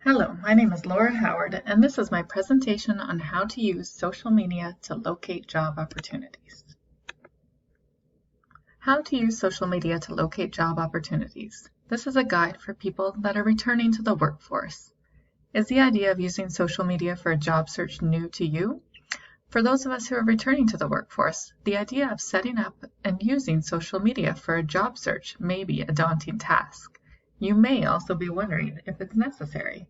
Hello, my name is Laura Howard, and this is my presentation on how to use social media to locate job opportunities. How to use social media to locate job opportunities. This is a guide for people that are returning to the workforce. Is the idea of using social media for a job search new to you? For those of us who are returning to the workforce, the idea of setting up and using social media for a job search may be a daunting task. You may also be wondering if it's necessary.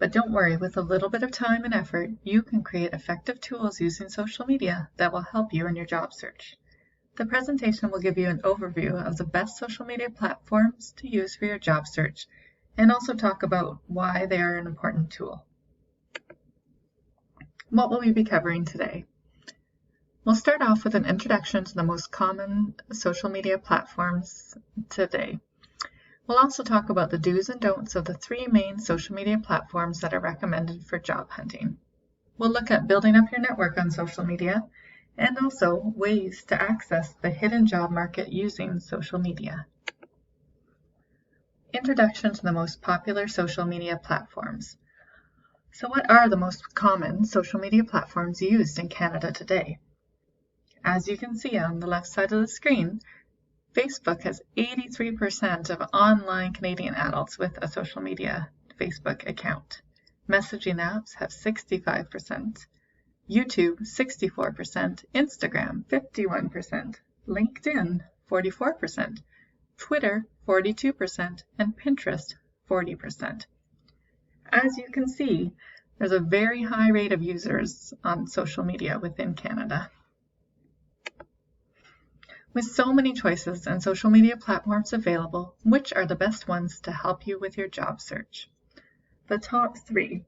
But don't worry, with a little bit of time and effort, you can create effective tools using social media that will help you in your job search. The presentation will give you an overview of the best social media platforms to use for your job search and also talk about why they are an important tool. What will we be covering today? We'll start off with an introduction to the most common social media platforms today. We'll also talk about the do's and don'ts of the three main social media platforms that are recommended for job hunting. We'll look at building up your network on social media and also ways to access the hidden job market using social media. Introduction to the most popular social media platforms. So what are the most common social media platforms used in Canada today? As you can see on the left side of the screen, Facebook has 83% of online Canadian adults with a social media Facebook account. Messaging apps have 65%, YouTube 64%, Instagram 51%, LinkedIn 44%, Twitter 42%, and Pinterest 40%. As you can see, there's a very high rate of users on social media within Canada. With so many choices and social media platforms available, which are the best ones to help you with your job search? The top three.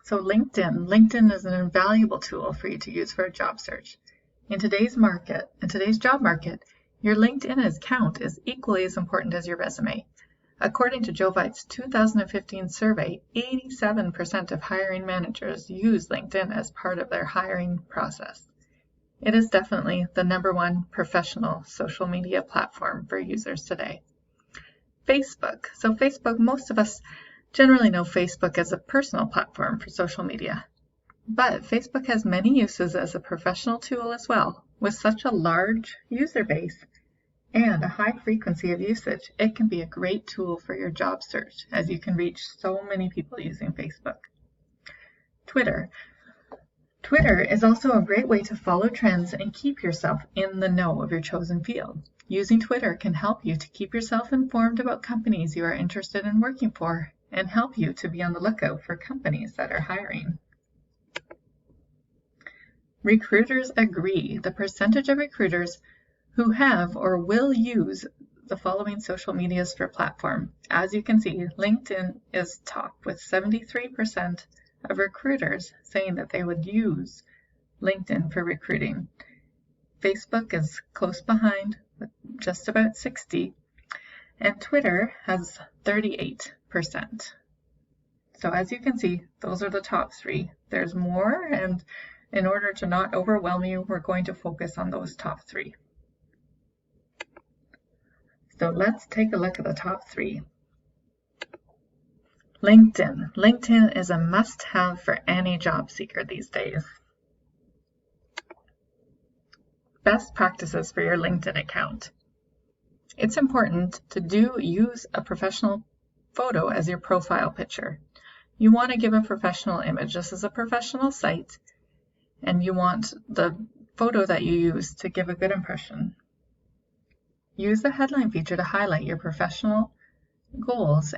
So LinkedIn. LinkedIn is an invaluable tool for you to use for a job search. In today's job market, your LinkedIn account is equally as important as your resume. According to Jovite's 2015 survey, 87% of hiring managers use LinkedIn as part of their hiring process. It is definitely the #1 professional social media platform for users today. Facebook. So Facebook, most of us generally know Facebook as a personal platform for social media. But Facebook has many uses as a professional tool as well. With such a large user base and a high frequency of usage, it can be a great tool for your job search as you can reach so many people using Facebook. Twitter. Twitter is also a great way to follow trends and keep yourself in the know of your chosen field. Using Twitter can help you to keep yourself informed about companies you are interested in working for and help you to be on the lookout for companies that are hiring. Recruiters agree. The percentage of recruiters who have or will use the following social medias for platform. As you can see, LinkedIn is top with 73% of recruiters saying that they would use LinkedIn for recruiting. Facebook is close behind with just about 60%, and Twitter has 38%. So as you can see, those are the top three. There's more, and in order to not overwhelm you, we're going to focus on those top three. So let's take a look at the top three. LinkedIn. LinkedIn is a must-have for any job seeker these days. Best practices for your LinkedIn account. It's important to use a professional photo as your profile picture. You want to give a professional image. This is a professional site, and you want the photo that you use to give a good impression. Use the headline feature to highlight your professional goals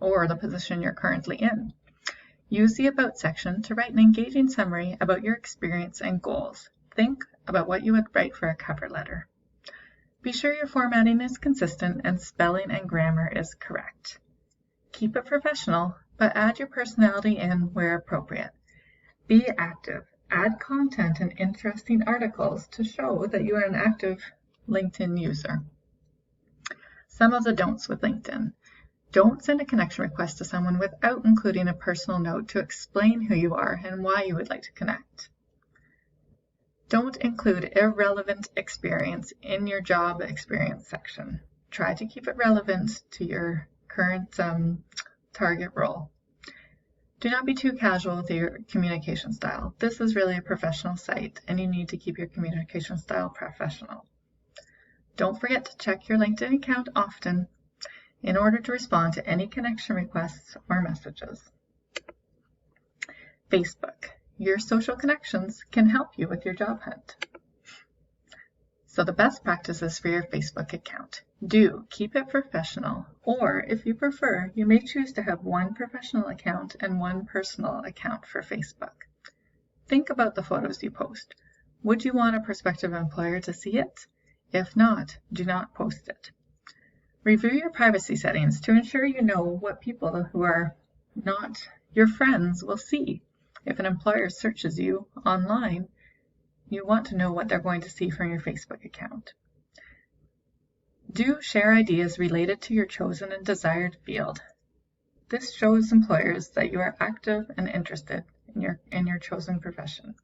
or the position you're currently in. Use the About section to write an engaging summary about your experience and goals. Think about what you would write for a cover letter. Be sure your formatting is consistent and spelling and grammar is correct. Keep it professional, but add your personality in where appropriate. Be active. Add content and interesting articles to show that you are an active LinkedIn user. Some of the don'ts with LinkedIn. Don't send a connection request to someone without including a personal note to explain who you are and why you would like to connect. Don't include irrelevant experience in your job experience section. Try to keep it relevant to your current target role. Do not be too casual with your communication style. This is really a professional site, and you need to keep your communication style professional. Don't forget to check your LinkedIn account often in order to respond to any connection requests or messages. Facebook. Your social connections can help you with your job hunt. So the best practices for your Facebook account. Do keep it professional, or if you prefer, you may choose to have one professional account and one personal account for Facebook. Think about the photos you post. Would you want a prospective employer to see it? If not, do not post it. Review your privacy settings to ensure you know what people who are not your friends will see. If an employer searches you online, you want to know what they're going to see from your Facebook account. Do share ideas related to your chosen and desired field. This shows employers that you are active and interested in your chosen profession.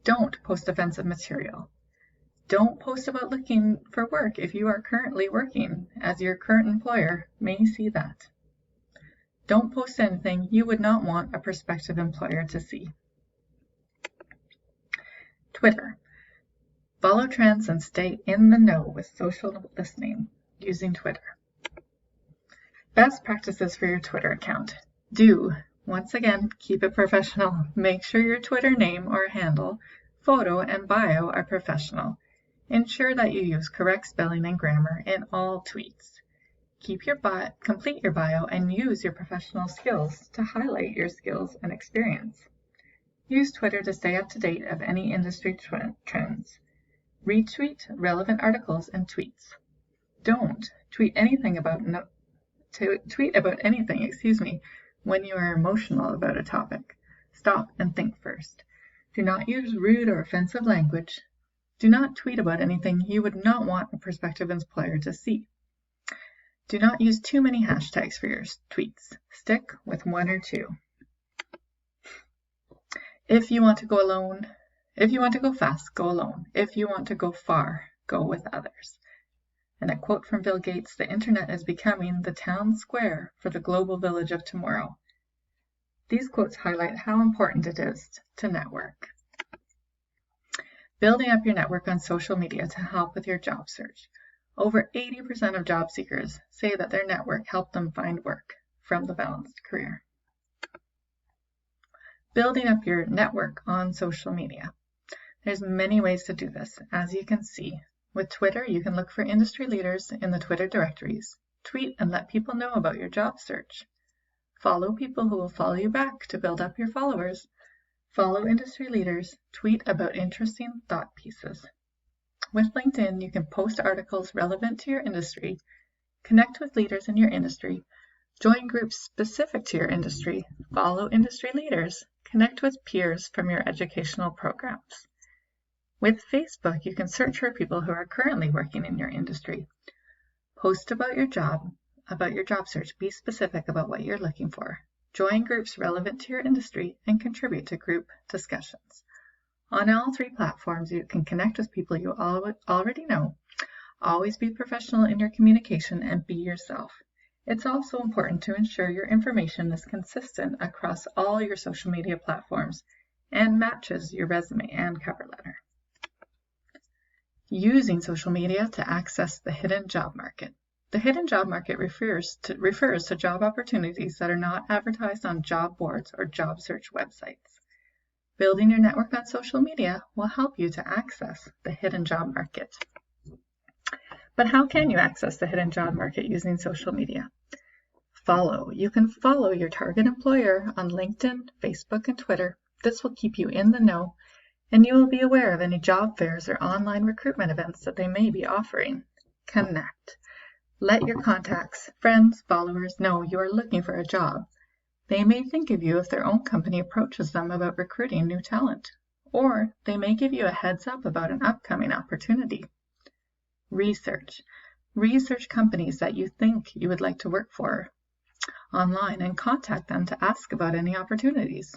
Don't post offensive material. Don't post about looking for work if you are currently working, as your current employer may see that. Don't post anything you would not want a prospective employer to see. Twitter. Follow trends and stay in the know with social listening using Twitter. Best practices for your Twitter account. Do, once again, keep it professional. Make sure your Twitter name or handle, photo, and bio are professional. Ensure that you use correct spelling and grammar in all tweets. Complete your bio and use your professional skills to highlight your skills and experience. Use Twitter to stay up to date of any industry trends. Retweet relevant articles and tweets. Don't tweet about anything, when you are emotional about a topic. Stop and think first. Do not use rude or offensive language. Do not tweet about anything you would not want a prospective employer to see. Do not use too many hashtags for your tweets. Stick with one or two. If you want to go fast, go alone. If you want to go far, go with others. And a quote from Bill Gates, the internet is becoming the town square for the global village of tomorrow. These quotes highlight how important it is to network. Building up your network on social media to help with your job search. Over 80% of job seekers say that their network helped them find work from the balanced career. Building up your network on social media. There's many ways to do this, as you can see. With Twitter, you can look for industry leaders in the Twitter directories. Tweet and let people know about your job search. Follow people who will follow you back to build up your followers. Follow industry leaders. Tweet about interesting thought pieces. With LinkedIn, you can post articles relevant to your industry, connect with leaders in your industry, join groups specific to your industry, follow industry leaders, connect with peers from your educational programs. With Facebook, you can search for people who are currently working in your industry. Post about your job search. Be specific about what you're looking for. Join groups relevant to your industry and contribute to group discussions. On all three platforms, you can connect with people you already know. Always be professional in your communication and be yourself. It's also important to ensure your information is consistent across all your social media platforms and matches your resume and cover letter. Using social media to access the hidden job market. The hidden job market refers to job opportunities that are not advertised on job boards or job search websites. Building your network on social media will help you to access the hidden job market. But how can you access the hidden job market using social media? You can follow your target employer on LinkedIn, Facebook, and Twitter. This will keep you in the know, and you will be aware of any job fairs or online recruitment events that they may be offering. Connect. Let your contacts, friends, followers know you are looking for a job. They may think of you if their own company approaches them about recruiting new talent, or they may give you a heads up about an upcoming opportunity. Research. Research companies that you think you would like to work for online and contact them to ask about any opportunities.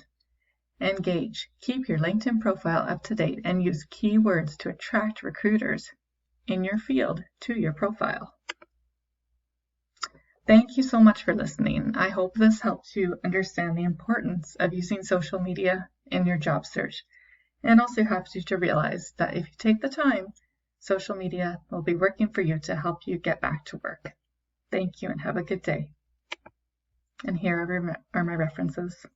Engage. Keep your LinkedIn profile up to date and use keywords to attract recruiters in your field to your profile. Thank you so much for listening. I hope this helps you understand the importance of using social media in your job search, and also helps you to realize that if you take the time, social media will be working for you to help you get back to work. Thank you and have a good day. And here are my references.